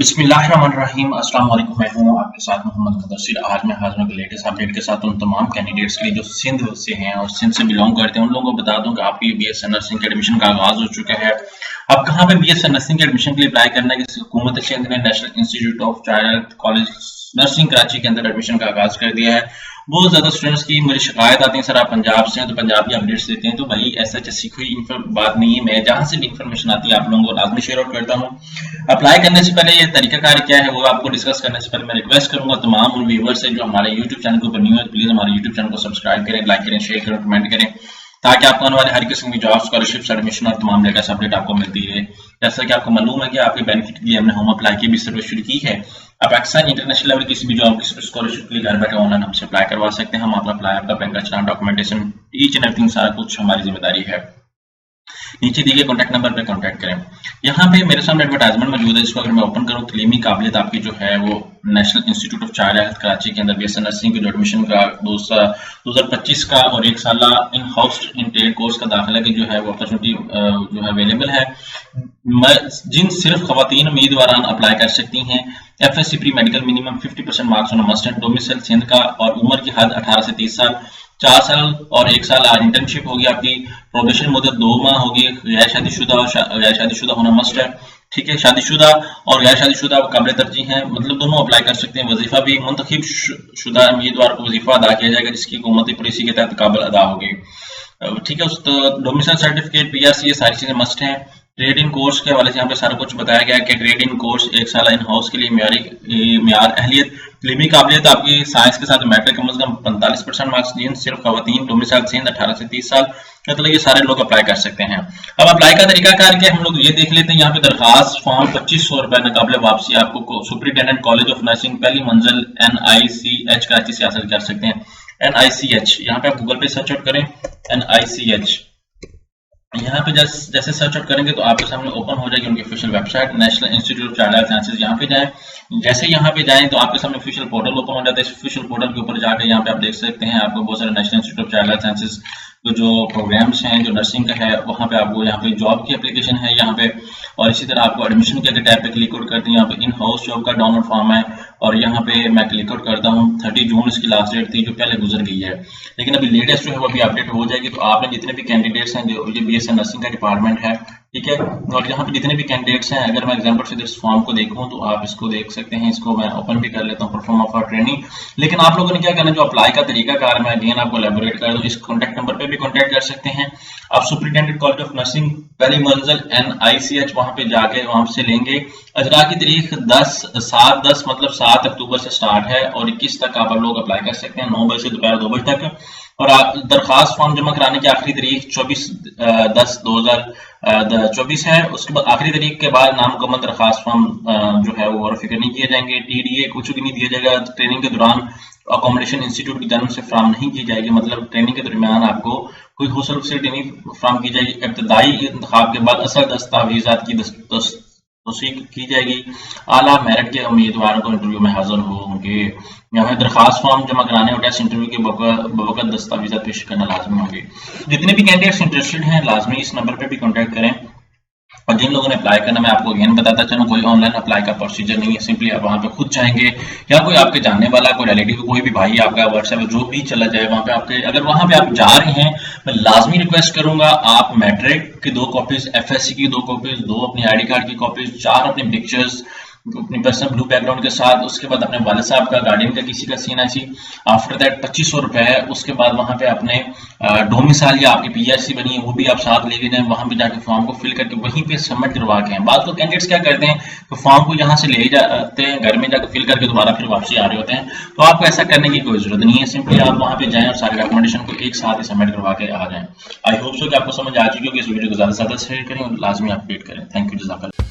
बिस्मिल्लाहिर्रहमानिर्रहीम। अस्सलाम वालेकुम। मैं हूं आपके साथ मोहम्मद मुदस्सिर। आज मैं हाजिर हूं लेटेस्ट अपडेट के साथ उन तमाम कैंडिडेट्स के लिए जो सिंध से हैं और सिंध से बिलोंग करते हैं। उन लोगों को बता दूं कि आपकी बीएससी नर्सिंग के एडमिशन का आगाज हो चुका है। अब कहां पे बीएससी नर्सिंग के एडमिशन के लिए अप्लाई करना है कि हुकूमत सिंध ने national institute of child college nursing Karachi के अंदर एडमिशन का आगाज कर दिया है। बहुत ज्यादा स्टूडेंट्स की मुझे शिकायत आती है, सर आप पंजाब से हैं तो पंजाबी अपडेट्स देते हैं। तो भाई ऐसा ऐसी कोई बात नहीं है, मैं जहां से भी इंफॉर्मेशन आती है आप लोगों को लाजमी शेयर आउट करता हूँ। अप्लाई करने से पहले ये तरीकाकार क्या है वो आपको डिस्कस करने से पहले मैं रिक्वेस्ट करूंगा तमाम उन व्यूअर्स से जो हमारे यूट्यूब चैनल को न्यू है, प्लीज हमारे यूट्यूब चैनल को सब्सक्राइब करें, लाइक करें, शेयर करें, कमेंट करें, ताकि आपको आने वाले हर किस्म की जॉब, स्कॉलरशिप, एडमिशन और तमाम लेटेस्ट अपडेट आपको मिलती रहे। जैसा कि आपको मालूम है कि आपके बेनिफिट के लिए हमने होम अप्लाई की भी सर्विस शुरू की है। आप अक्सर इंटरनेशनल लेवल किसी भी जॉब, किसी भी स्कॉलरशिप के लिए घर बैठे ऑनलाइन हमसे अप्लाई करवा सकते हैं। हम आपका अप्लाई, आपका बैंक का चलान, डॉक्यूमेंटेशन, ईच एंड एवरीथिंग सारा कुछ हमारी जिम्मेदारी है। नीचे दिए गए कॉन्टैक्ट नंबर पे कॉन्टैक्ट करें। यहाँ पे मेरे सामने एडवर्टाइजमेंट मौजूद है, जिसको अगर मैं ओपन करूँ, तलीमी काबिलियत आपकी जो है वो national institute of child health Karachi के अंदर बीएससी नर्सिंग के जो एडमिशन का 2025 का और एक साल इन हाउस इनटेक कोर्स का दाखिला की जो है वो अपॉर्चुनिटी जो है अवेलेबल है। जिन सिर्फ खवातीन उम्मीदवार अप्लाई कर सकती हैं। FSc pre medical minimum 50% marks on must and domicile Sindh का और उम्र की हद 18 से 30 साल, 4 साल और 1 साल इंटर्नशिप होगी आपकी। प्रोबेशन मुद्दत 2 माह होगी। गैर शादीशुदा और गैर शादीशुदा होना मस्ट है, ठीक है। शादीशुदा और गैर शादीशुदा काबिल तरजीह हैं, मतलब दोनों अप्लाई कर सकते हैं। वजीफा भी मुंतखब शुदा उम्मीदवार को वजीफा अदा किया जाएगा जिसकी हुकूमती पॉलिसी के तहत काबिल अदा होगी, ठीक है। उस डोमिसाइल सर्टिफिकेट, पीआरसी, ये सारी चीजें मस्ट हैं। ट्रेड इन कोर्स के हवाले से यहाँ पे सारा कुछ बताया गया है कि ट्रेड इन कोर्स 1 साल इन हाउस के लिए म्यार अहलियत, तलीमी काबिलियत आपकी साइंस के साथ मैट्रिक कम से कम 45% मार्क्स, जिन सिर्फ खवातीन, डोमिसाइल सिंध 18 से 30 साल, मतलब ये सारे लोग अप्लाई कर सकते हैं। अब अप्लाई का तरीका करके हम लोग ये देख लेते हैं। यहाँ पे दरखास्त फॉर्म 2500 रुपए नाकाबिले वापसी आपको सुपरिटेंडेंट कॉलेज ऑफ नर्सिंग पहली मंजिल NICH कराची से हासिल कर सकते हैं। NICH यहाँ पे आप गूगल पे सर्च आउट करें, NICH। यहाँ पे जैसे सर्च आउट करेंगे तो आपके सामने ओपन हो जाएगी उनकी official website national institute of child sciences. यहाँ पे जाएं, जैसे यहाँ पे जाएं तो आपके सामने ऑफिशियल पोर्टल ओपन हो जाता है। इस ऑफिशियल पोर्टल के ऊपर जाकर यहाँ पे आप देख सकते हैं आपको बहुत सारे national institute of child sciences जो प्रोग्राम्स हैं, जो नर्सिंग का है, वहाँ पे आपको यहाँ पे जॉब की एप्लीकेशन है यहाँ पे, और इसी तरह आपको एडमिशन के अगर टैब पे क्लिक आउट करते हैं, यहाँ पे इन हाउस जॉब का डाउनलोड फॉर्म है और यहाँ पे मैं क्लिक आउट करता हूँ। 30 जून इसकी लास्ट डेट थी जो पहले गुजर गई है, लेकिन अभी लेटेस्ट जो है वो अभी अपडेट हो जाएगी। तो आपने जितने भी कैंडिडेट्स हैं, जो ये बीएससी नर्सिंग का डिपार्टमेंट है, ठीक है, और यहाँ पे जितने भी कैंडिडेट्स हैं, अगर मैं एग्जांपल से इस फॉर्म को देखूं तो आप इसको देख सकते हैं। इसको मैं ओपन भी कर लेता हूँ, परफॉर्म ऑफ ट्रेनिंग। लेकिन आप लोगों ने क्या करना, जो अप्लाई का तरीका कार मैं अगेन आपको एलैबोरेट कर दूं। इस कॉन्टैक्ट नंबर पे भी कॉन्टैक्ट कर सकते हैं आप। सुपरिटेंडेंट कॉलेज ऑफ नर्सिंग पहली मंजिल NICH, वहां पे जाके वहां से लेंगे। अजरा की तारीख 7/10 मतलब 7 अक्टूबर से स्टार्ट है और 21 तक आप लोग अप्लाई कर सकते हैं, 9 बजे से दोपहर 2 बजे तक। और आप दरखास्त फॉर्म जमा कराने की आखिरी तारीख 24/10/2024 है। उसके बाद आखिरी तारीख के बाद नामुकम्मल दरखास्त फॉर्म जो है वो फिक्र नहीं किए जाएंगे। TDA कुछ भी नहीं दिया जाएगा। ट्रेनिंग के दौरान अकोमोडेशन इंस्टीट्यूट की जानब से फ्राहम नहीं की जाएगी, मतलब ट्रेनिंग के दरमियान आपको कोई हॉस्टल फैसिलिटी नहीं फ्राहम की जाएगी। इब्तदाई इंतखाब के बाद असल दस्तावेजात की तौसीक की जाएगी। आला मेरिट के उम्मीदवारों को इंटरव्यू में हाजिर होंगे। यहाँ दरखास्त फॉर्म जमा कराने और टेस्ट इंटरव्यू के बवक्त दस्तावेजात पेश करना लाजमी होंगे। जितने भी कैंडिडेट्स इंटरेस्टेड हैं लाजमी इस नंबर पर भी कॉन्टैक्ट करें। और जिन लोगों ने अप्लाई करना, मैं आपको अगेन बताता चलूं, कोई ऑनलाइन अप्लाई का प्रोसीजर नहीं है। सिंपली आप वहां पे खुद जाएंगे या कोई आपके जानने वाला, कोई रिलेटिव, कोई भी भाई आपका व्हाट्सएप जो भी चला जाए वहां पे आपके, अगर वहां पे आप जा रहे हैं, मैं लाजमी रिक्वेस्ट करूंगा आप मैट्रिक की 2 कॉपीज, FSC की 2 कॉपीज, 2 अपनी ID कार्ड की कॉपीज, 4 अपनी पिक्चर्स अपनी पर्सनल ब्लू बैकग्राउंड के साथ, उसके बाद अपने वालिद साहब का, गार्डियन का, किसी का सीना सी। आफ्टर दैट 2500 रुपए है। उसके बाद वहां पे अपने डोमिसाइल या आपकी PRC बनी है वो भी आप साथ लेके जाएं। वहां पे जाके फॉर्म को फिल करके वहीं पे सबमिट करवा के हैं। बाद तो कैंडिडेट्स क्या करते हैं तो फॉर्म को यहाँ से ले जाते हैं, घर में जाकर फिल करके दोबारा फिर वापसी आ रहे होते हैं। तो आपको ऐसा करने की कोई जरूरत नहीं है। सिंपली आप वहां पे जाएं और सारे डॉक्यूमेंटेशन को एक साथ ही सबमिट करवा के आ जाएं। आई होप सो कि आपको समझ आ चुकी होगी। इस वीडियो को ज्यादा से ज्यादा शेयर करें और लाजमी अपडेट करें। थैंक यू, जज़ाकल्लाह।